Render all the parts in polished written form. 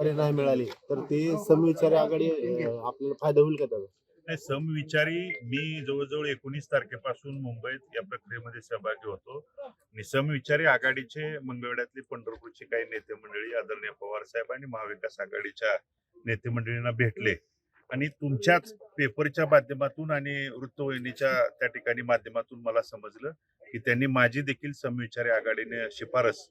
अरे नाही मिळाली तर ते समविचारी आघाडी आपल्याला फायदा होईल का त्याचा? नाही, समविचारी मी जवळजवळ 19 तारखेपासून मुंबईत या प्रक्रियेमध्ये सहभागी होतो आणि समविचारी आघाडीचे मंगळवेढ्यातली पंढरपूरची काही नेते मंडळी आदरणीय पवार साहेब आणि महाविकास आघाडीच्या नेते मंडळींना भेटले आणि तुमच्याच पेपरच्या माध्यमातून आणि वृत्तवाहिनीच्या त्या ठिकाणी माध्यमातून मला समजलं की त्यांनी माझी देखील समविचारी आघाडीने शिफारस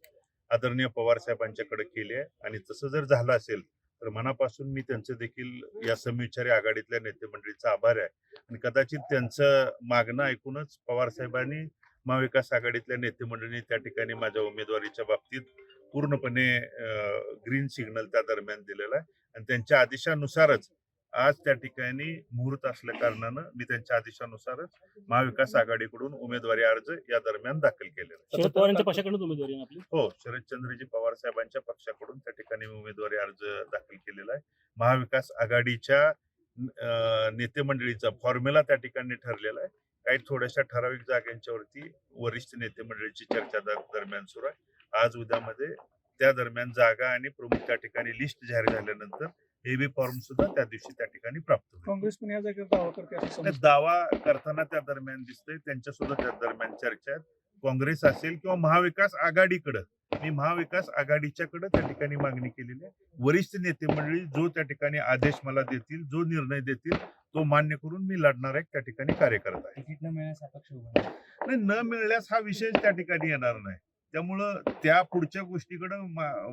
आदरणीय पवार साहेबांच्याकडे केली आहे आणि तसं जर झालं असेल तर मनापासून मी त्यांचं देखील या समविचारी आघाडीतल्या नेते मंडळीचा आभार आहे आणि कदाचित त्यांचं मागणं ऐकूनच पवार साहेबांनी महाविकास आघाडीतल्या नेते मंडळींनी त्या ठिकाणी माझ्या उमेदवारीच्या बाबतीत पूर्णपणे ग्रीन सिग्नल त्या दरम्यान दिलेला आहे आणि त्यांच्या आदेशानुसारच आज त्या ठिकाणी मुहूर्त असल्या कारणानं मी त्यांच्या आदेशानुसारच महाविकास आघाडीकडून उमेदवारी अर्ज या दरम्यान दाखल केलेला शरद पवारांच्या पक्षाकडून उमेदवारी आहे आपली. हो, शरदचंद्रजी पवार साहेबांच्या पक्षाकडून त्या ठिकाणी उमेदवारी अर्ज दाखल केलेला आहे. महाविकास आघाडीच्या नेते मंडळीचा फॉर्म्युला त्या ठिकाणी ठरलेला आहे. काही थोड्याशा ठराविक जागांच्यावरती वरिष्ठ नेते मंडळीची चर्चा दरम्यान सुरू आहे. आज उद्यामध्ये त्या दरम्यान जागा आणि प्रमुख त्या ठिकाणी लिस्ट जाहीर झाल्यानंतर एबी फॉर्म सुद्धा त्या दिवशी त्या ठिकाणी प्राप्त होईल. काँग्रेस पण या जागेवर दावा करते असं समजतं. दावा करताना त्या दरम्यान दिसतंय, त्यांच्या सुद्धा त्या दरम्यान चर्चा आहेत. काँग्रेस असेल किंवा महाविकास आघाडीकडे मी महाविकास आघाडीच्याकडे त्या ठिकाणी मागणी केलेली आहे. वरिष्ठ नेते मंडळी जो त्या ठिकाणी आदेश मला देतील, जो निर्णय देतील तो मान्य करून मी लढणार आहे त्या ठिकाणी कार्यकर्ता आहे. तिकीट न मिळण्यास अपक्ष उभा आहे. नाही, न मिळल्यास हा विषय त्या ठिकाणी येणार नाही. त्यामुळं त्या पुढच्या गोष्टीकडे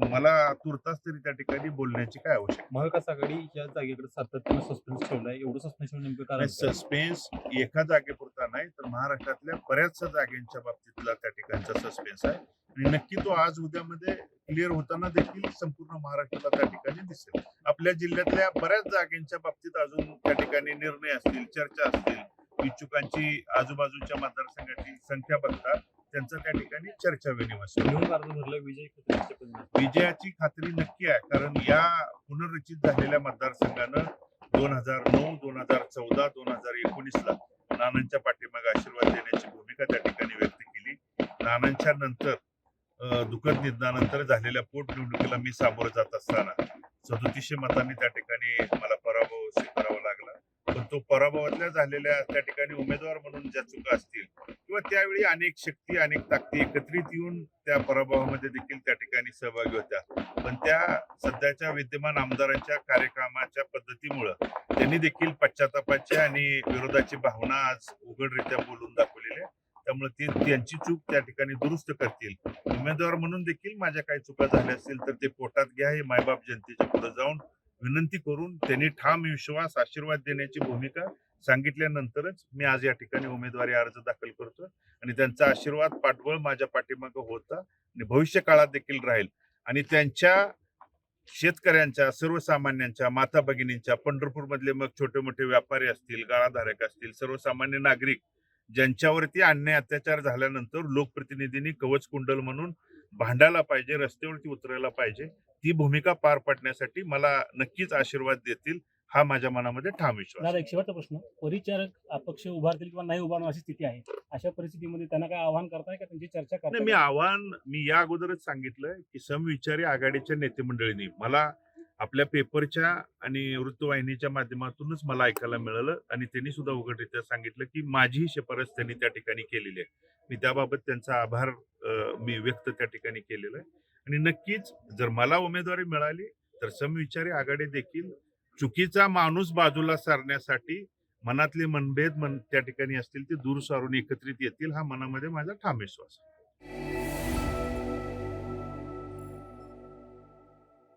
मला तुर्तास तरी त्या ठिकाणी बोलण्याची काय आवश्यकता. महाविकास आघाडी या जागेकडे सातत्यानं सस्पेन्स ठेवलाय. एवढं सस्पेन्स नेमकं कारण सस्पेन्स एका जागेपुरता नाही तर महाराष्ट्रातल्या बऱ्याचशा जागेच्या बाबतीतला त्या ठिकाणचा सस्पेन्स आहे आणि नक्की तो आज उद्यामध्ये क्लिअर होताना देखील संपूर्ण महाराष्ट्राला त्या ठिकाणी दिसेल. आपल्या जिल्ह्यातल्या बऱ्याच जागेच्या बाबतीत अजून त्या ठिकाणी निर्णय असतील, चर्चा असतील, इच्छुकांची आजूबाजूच्या मतदारसंघाची संख्या बघता त्यांचा त्या ठिकाणी चर्चा विनिमय विजयाची खात्री नक्की आहे. कारण या पुनर्रचित झालेल्या मतदारसंघानं 2009, 2014, 2019 ला नानांच्या पाठीमागे आशीर्वाद देण्याची भूमिका त्या ठिकाणी व्यक्त केली. नानांच्या नंतर दुःखद निधनानंतर झालेल्या पोटनिवडणुकीला मी सामोरं जात असताना 3700 मतांनी त्या ठिकाणी मला पराभव स्वीकारावा लागला. पण तो पराभवातल्या झालेल्या त्या ठिकाणी उमेदवार म्हणून ज्या चुका असतील किंवा त्यावेळी अनेक शक्ती अनेक ताकदी एकत्रित येऊन त्या पराभवामध्ये देखील त्या ठिकाणी सहभागी होत्या. पण त्या सध्याच्या विद्यमान आमदारांच्या कार्यक्रमाच्या पद्धतीमुळं त्यांनी देखील पश्चातापाची आणि विरोधाची भावना आज उघडरित्या बोलून दाखवलेली आहे. त्यामुळे ती त्यांची चूक त्या ठिकाणी दुरुस्त करतील. उमेदवार म्हणून देखील माझ्या काही चुका झाल्या असतील तर ते पोटात घ्या, हे मायबाप जनतेच्या पुढे जाऊन विनंती करून त्यांनी ठाम विश्वास आशीर्वाद देण्याची भूमिका सांगितल्यानंतरच मी आज या ठिकाणी उमेदवारी अर्ज दाखल करतो आणि त्यांचा आशीर्वाद पाठबळ माझ्या पाठीमागे होता आणि भविष्य काळात देखील राहील आणि त्यांच्या शेतकऱ्यांच्या, सर्वसामान्यांच्या, माता भगिनींच्या, पंढरपूर मधले मग छोटे मोठे व्यापारी असतील, गाळाधारक असतील, सर्वसामान्य नागरिक ज्यांच्यावरती अन्याय अत्याचार झाल्यानंतर लोकप्रतिनिधींनी कवच कुंडल म्हणून भांडायला पाहिजे, रस्त्यावरती उतरायला पाहिजे, ती भूमिका पार पाडण्यासाठी मला नक्कीच आशीर्वाद देतील हा माझ्या मनामध्ये ठाम विश्वास. दादा, एक शेवटचा प्रश्न. परिचारक अपक्ष उभारतील किंवा नाही उभारणार अशी स्थिती आहे. अशा परिस्थितीमध्ये त्यांना काय आव्हान करताय का त्यांची चर्चा करताय? मी या अगोदरच सांगितलंय की समविचारी आघाडीच्या नेते मंडळींनी मला आपल्या पेपरच्या आणि वृत्तवाहिनीच्या माध्यमातूनच मला ऐकायला मिळालं आणि त्यांनी सुद्धा उघडरित्या सांगितलं की माझीही शिफारस त्यांनी त्या ठिकाणी केलेली आहे. मी त्याबाबत त्यांचा आभार मी व्यक्त त्या ठिकाणी केलेला आहे आणि नक्कीच जर मला उमेदवारी मिळाली तर समविचारी आघाडी देखील चुकीचा माणूस बाजूला सारण्यासाठी मनातले मनभेद त्या ठिकाणी असतील ते दूर सारून एकत्रित येतील हा मनामध्ये माझा ठाम विश्वास आहे.